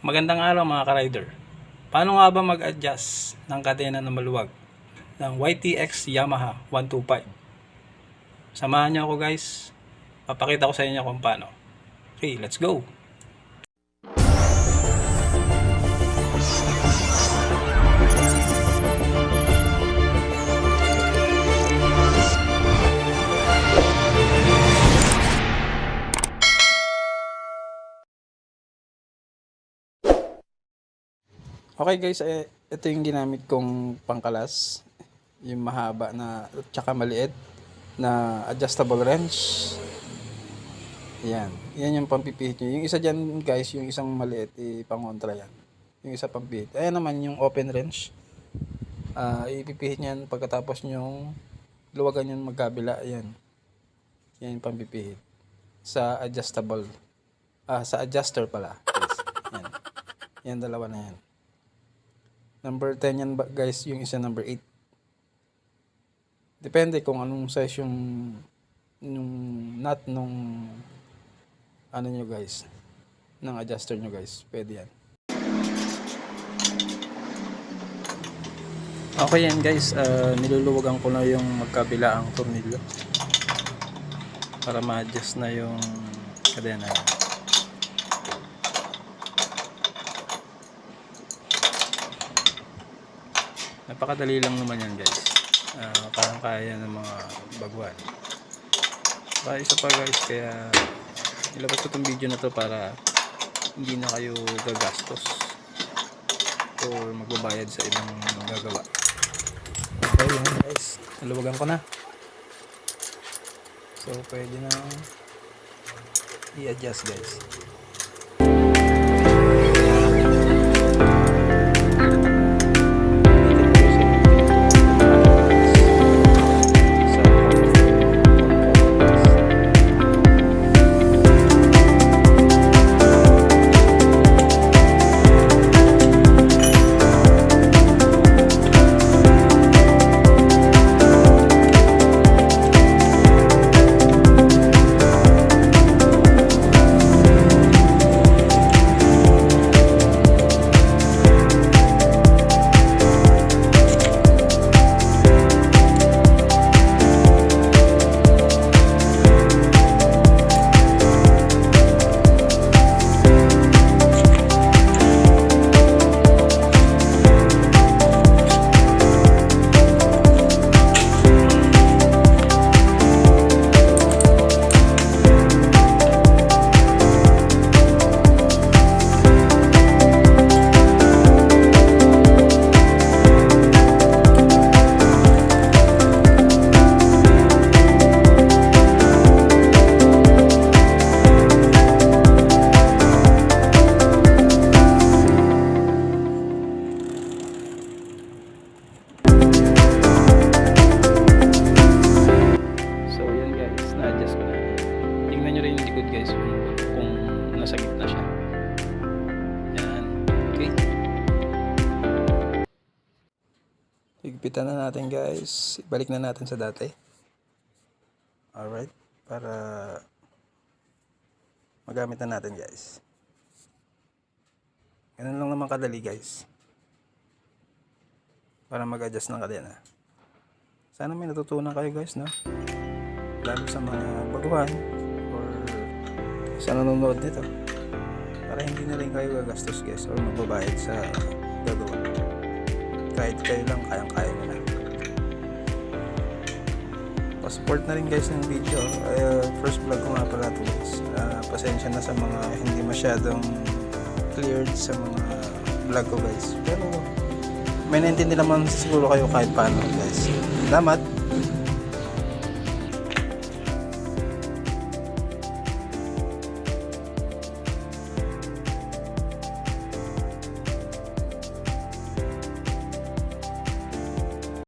Magandang araw mga ka-rider. Paano nga ba mag-adjust ng kadena na maluwag ng YTX Yamaha 125? Samahan niyo ako guys. Papakita ko sa inyo kung paano. Okay, let's go! Okay guys, ito yung ginamit kong pangkalas, yung mahaba na tsaka maliit na adjustable wrench. Yan yung pampipihit nyo. Yung isa dyan guys, yung isang maliit, ipangontra yan. Yung isa pampihit. Ayan naman yung open wrench. Ipipihit nyan pagkatapos nyong luwagan yung magkabila. Yan yung pampipihit. Sa adjustable. Sa adjuster pala. Guys. Yan dalawa na yan. Number 10 yan guys, yung isa number 8. Depende kung anong size yung nut nung ano nyo guys, ng adjuster nyo guys. Pwede yan. Okay yan guys, niluluwagan ko na yung magkabila ang tornilyo para ma-adjust na yung kadena. Napakadali lang naman yan guys. Parang kaya ng mga baguhan. Isa pa guys, kaya ilabas ko itong video na to para hindi na kayo gagastos or magbabayad sa ibang gagawa. Okay yan guys, naluwagan ko na. So pwede na i-adjust guys. Guys, kung nasa gitna siya. Yan. Okay. Higpitan na natin guys. Ibalik na natin sa dati. Alright. Para magamit na natin guys. Ganun lang naman kadali guys. Para mag-adjust ng kadena. Sana may natutunan kayo guys, no? Lalo sa mga baguhan sa nanonood nito, para hindi na rin kayo gagastos guys or magbabayad sa gagawa. Kahit kayo lang, kayang-kaya nyo na. Pa-support na rin guys ng video. First vlog ko nga pala ito guys. Pasensya na sa mga hindi masyadong cleared sa mga vlog ko guys, pero may naintindi naman siguro kayo kahit paano guys. Salamat!